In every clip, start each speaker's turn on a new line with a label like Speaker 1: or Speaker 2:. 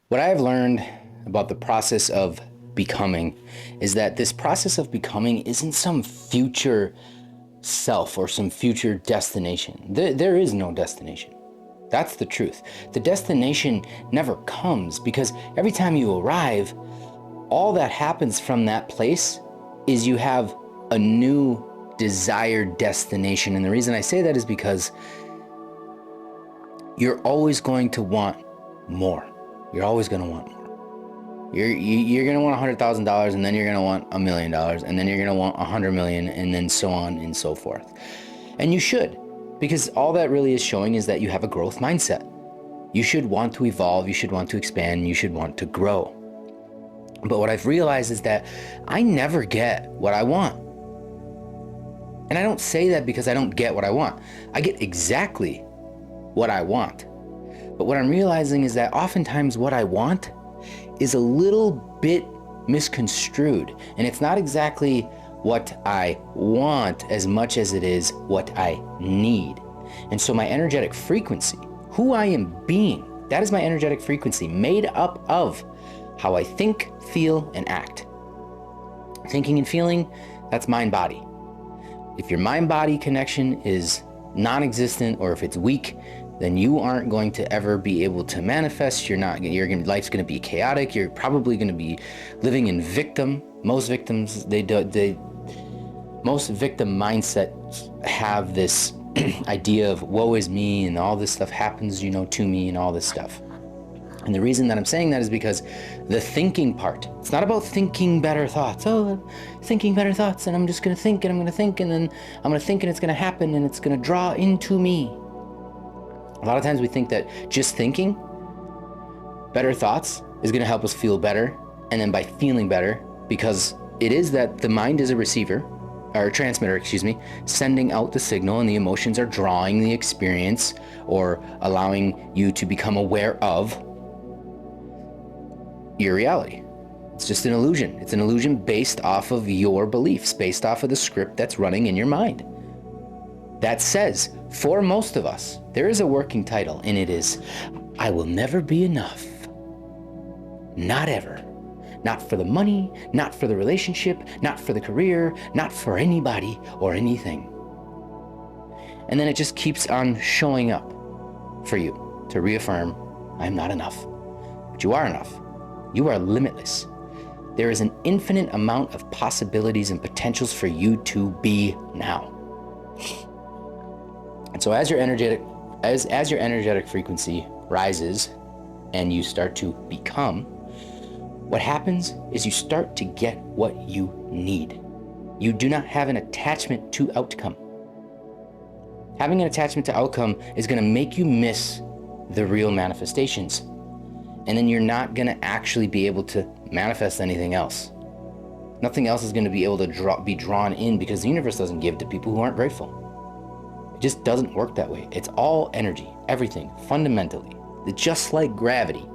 Speaker 1: What I have learned about the process of becoming is that this process of becoming isn't some future self or some future destination. There is no destination. That's the truth. The destination never comes because every time you arrive, all that happens from that place is you have a new desired destination. And the reason I say that is because you're always going to want more. You're always going to want more. You're going to want $100,000, and then you're going to want $1 million, and then you're going to want 100 million, and then so on and so forth. And you should, because all that really is showing is that you have a growth mindset. You should want to evolve, you should want to expand, you should want to grow. But what I've realized is that I never get what I want. And I don't say that because I don't get what I want. I get exactly what I want. But what I'm realizing is that oftentimes what I want is a little bit misconstrued. And it's not exactly what I want as much as it is what I need. And so my energetic frequency, who I am being, that is my energetic frequency, made up of how I think, feel, and act. Thinking and feeling, that's mind-body. If your mind-body connection is non-existent, or if it's weak, then you aren't going to ever be able to manifest. Life's going to be chaotic. You're probably going to be living in victim. Most victim mindsets have this idea of woe is me, and all this stuff happens, to me, and all this stuff. And the reason that I'm saying that is because the thinking part, it's not about thinking better thoughts. Oh, I'm thinking better thoughts, and I'm just going to think, and I'm going to think, and then I'm going to think, and it's going to happen, and it's going to draw into me. A lot of times we think that just thinking better thoughts is going to help us feel better. And then by feeling better, because it is that the mind is a receiver, or a transmitter, sending out the signal, and the emotions are drawing the experience or allowing you to become aware of your reality. It's just an illusion. It's an illusion based off of your beliefs, based off of the script that's running in your mind. That says, for most of us, there is a working title, and it is, I will never be enough. Not ever. Not for the money, not for the relationship, not for the career, not for anybody or anything. And then it just keeps on showing up for you to reaffirm, I'm not enough. But you are enough. You are limitless. There is an infinite amount of possibilities and potentials for you to be now. And so as your energetic frequency rises and you start to become, what happens is you start to get what you need. You do not have an attachment to outcome. Having an attachment to outcome is going to make you miss the real manifestations. And then you're not going to actually be able to manifest anything else. Nothing else is going to be able to be drawn in, because the universe doesn't give to people who aren't grateful. It just doesn't work that way. It's all energy, everything, fundamentally. Just like gravity,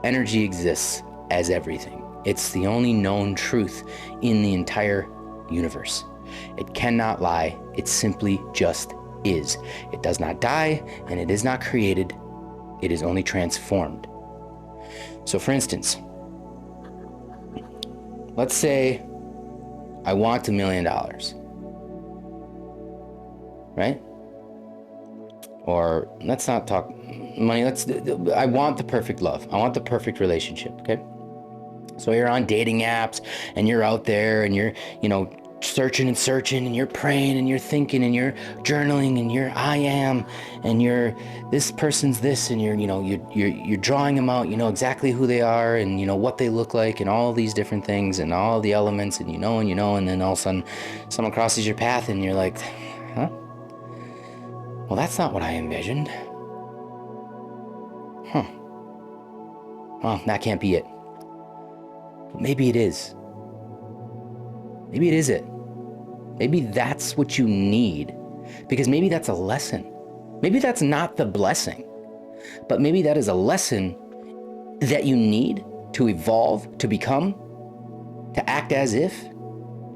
Speaker 1: energy exists as everything. It's the only known truth in the entire universe. It cannot lie. It simply just is. It does not die, and it is not created. It is only transformed. So for instance, let's say I want $1 million, right? Or let's not talk money. I want the perfect love. I want the perfect relationship, okay? So you're on dating apps, and you're out there, and you're, searching and you're praying, and you're thinking, and you're journaling, and you're I am, and you're this person's this, and you're drawing them out, exactly who they are, and what they look like, and all these different things, and all the elements, and and then all of a sudden someone crosses your path, and you're like, huh? Well, that's not what I envisioned. Well, that can't be it. But maybe it is. Maybe it is it. Maybe that's what you need, because maybe that's a lesson. Maybe that's not the blessing, but maybe that is a lesson that you need to evolve, to become, to act as if,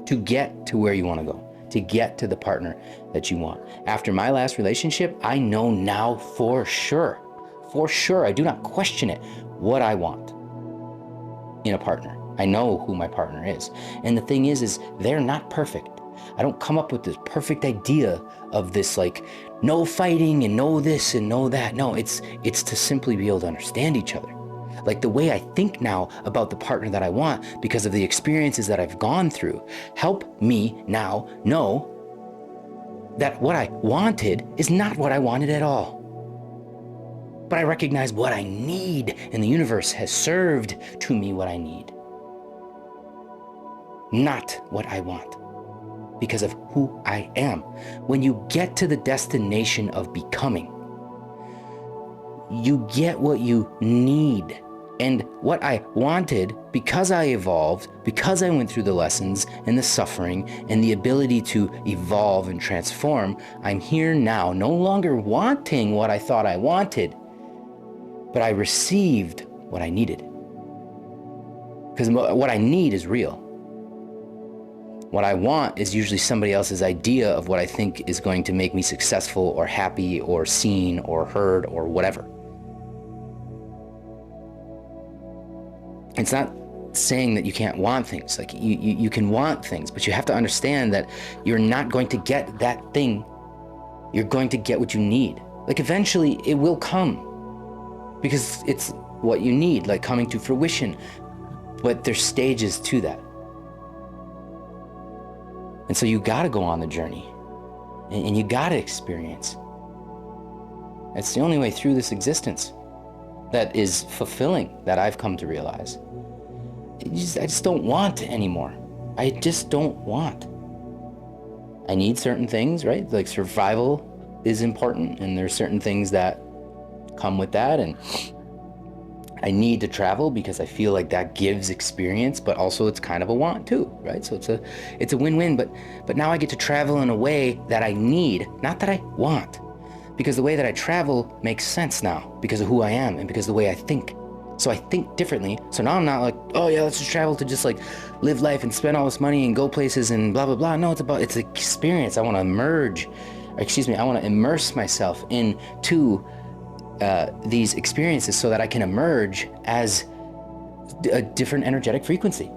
Speaker 1: to get to where you want to go, to get to the partner that you want. After my last relationship, I know now for sure for sure, I do not question it, what I want in a partner. I know who my partner is. And the thing is they're not perfect. I don't come up with this perfect idea of this like no fighting and no this and no that. No, it's to simply be able to understand each other. Like the way I think now about the partner that I want because of the experiences that I've gone through help me now know that what I wanted is not what I wanted at all. But I recognize what I need, and the universe has served to me what I need, not what I want, because of who I am. When you get to the destination of becoming, you get what you need. And what I wanted, because I evolved, because I went through the lessons and the suffering and the ability to evolve and transform, I'm here now, no longer wanting what I thought I wanted, but I received what I needed. Because what I need is real. What I want is usually somebody else's idea of what I think is going to make me successful or happy or seen or heard or whatever. It's not saying that you can't want things. Like you can want things, but you have to understand that you're not going to get that thing. You're going to get what you need. Like eventually it will come because it's what you need, like coming to fruition. But there's stages to that. And so you gotta go on the journey and you gotta experience. It's the only way through this existence that is fulfilling, that I've come to realize. I just don't want anymore. I just don't want. I need certain things, right? Like survival is important, and there's certain things that come with that, and I need to travel because I feel like that gives experience, but also it's kind of a want too, right? So it's a win-win, but now I get to travel in a way that I need, not that I want. Because the way that I travel makes sense now because of who I am and because of the way I think. So I think differently. So now I'm not like, oh yeah, let's just travel to just like live life and spend all this money and go places and blah, blah, blah. No, it's an experience. I want to I want to immerse myself into these experiences so that I can emerge as a different energetic frequency.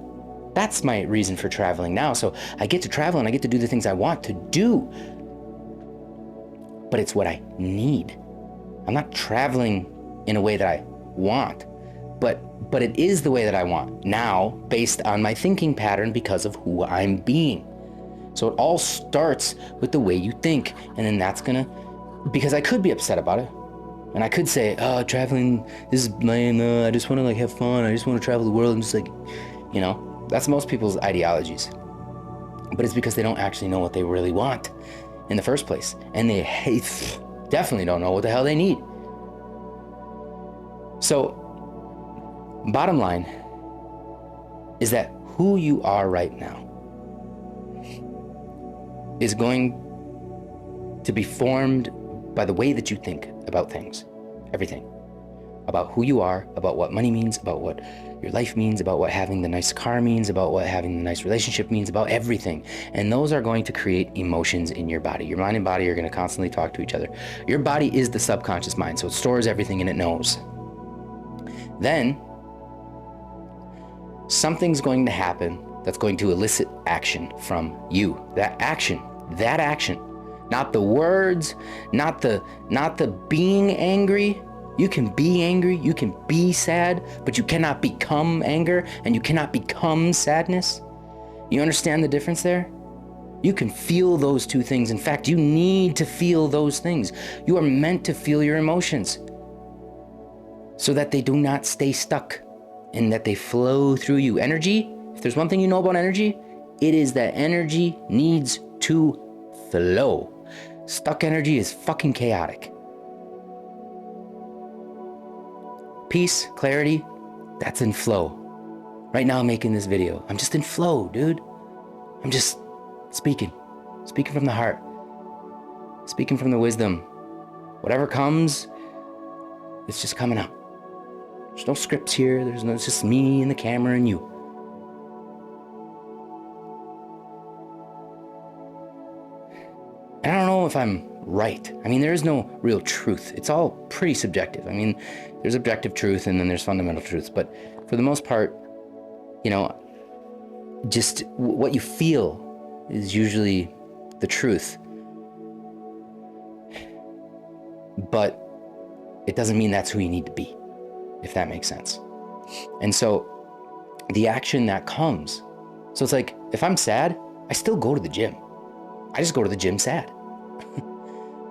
Speaker 1: That's my reason for traveling now. So I get to travel and I get to do the things I want to do. But it's what I need. I'm not traveling in a way that I want, but it is the way that I want now based on my thinking pattern because of who I'm being. So it all starts with the way you think, and then that's because I could be upset about it. And I could say, oh, traveling, this is lame, I just want to like have fun, I just want to travel the world and just like, that's most people's ideologies. But it's because they don't actually know what they really want in the first place. And they definitely don't know what the hell they need. So, bottom line is that who you are right now is going to be formed by the way that you think about things, everything. About who you are, about what money means, about what your life means, about what having the nice car means, about what having the nice relationship means, about everything. And those are going to create emotions in your body. Your mind and body are going to constantly talk to each other. Your body is the subconscious mind, so it stores everything and it knows. Then, something's going to happen that's going to elicit action from you. That action, not the words, not the being angry. You can be angry, you can be sad, but you cannot become anger and you cannot become sadness. You understand the difference there? You can feel those two things. In fact, you need to feel those things. You are meant to feel your emotions so that they do not stay stuck and that they flow through you. Energy, if there's one thing you know about energy, it is that energy needs to flow. Stuck energy is fucking chaotic. Peace, clarity, that's in flow. Right now I'm making this video. I'm just in flow, dude. I'm just speaking from the heart, speaking from the wisdom. Whatever comes, it's just coming out. There's no scripts here. It's just me and the camera and you. And I don't know if I'm right. I mean, there is no real truth. It's all pretty subjective. I mean, there's objective truth and then there's fundamental truths. But for the most part, just what you feel is usually the truth. But it doesn't mean that's who you need to be, if that makes sense. And so the action that comes, so it's like, if I'm sad, I still go to the gym. I just go to the gym sad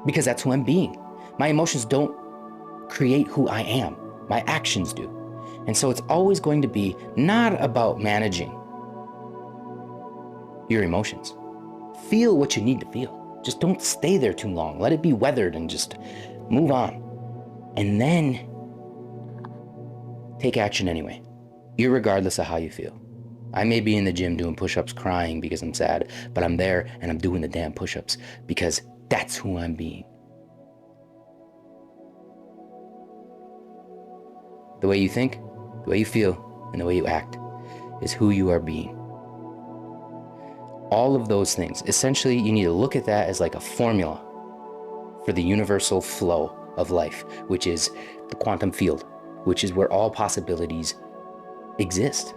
Speaker 1: because that's who I'm being. My emotions don't create who I am. My actions do. And so it's always going to be not about managing your emotions. Feel what you need to feel. Just don't stay there too long. Let it be weathered and just move on. And then take action anyway, irregardless of how you feel. I may be in the gym doing push-ups crying because I'm sad, but I'm there and I'm doing the damn push-ups because that's who I'm being. The way you think, the way you feel, and the way you act is who you are being. All of those things, essentially, you need to look at that as like a formula for the universal flow of life, which is the quantum field, which is where all possibilities exist.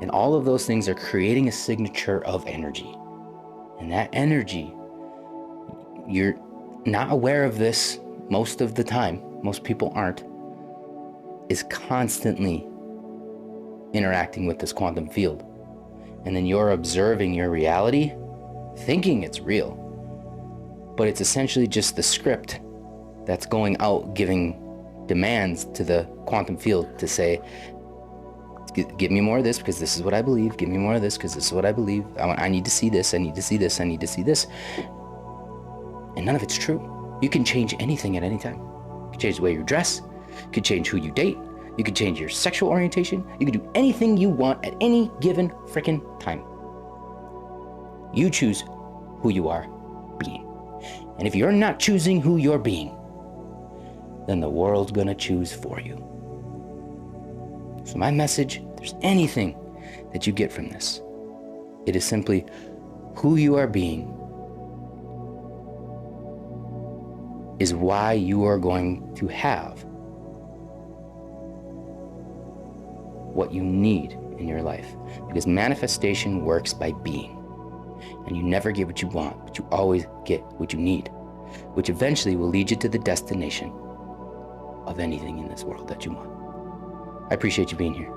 Speaker 1: And all of those things are creating a signature of energy. And that energy, you're not aware of this most of the time, most people aren't, is constantly interacting with this quantum field. And then you're observing your reality, thinking it's real, but it's essentially just the script that's going out giving demands to the quantum field to say, give me more of this because this is what I believe. Give me more of this because this is what I believe. I need to see this. I need to see this. I need to see this. And none of it's true. You can change anything at any time. You can change the way you dress. You can change who you date. You can change your sexual orientation. You can do anything you want at any given freaking time. You choose who you are being. And if you're not choosing who you're being, then the world's gonna choose for you. So my message, if there's anything that you get from this, it is simply who you are being is why you are going to have what you need in your life. Because manifestation works by being. And you never get what you want, but you always get what you need, which eventually will lead you to the destination of anything in this world that you want. I appreciate you being here.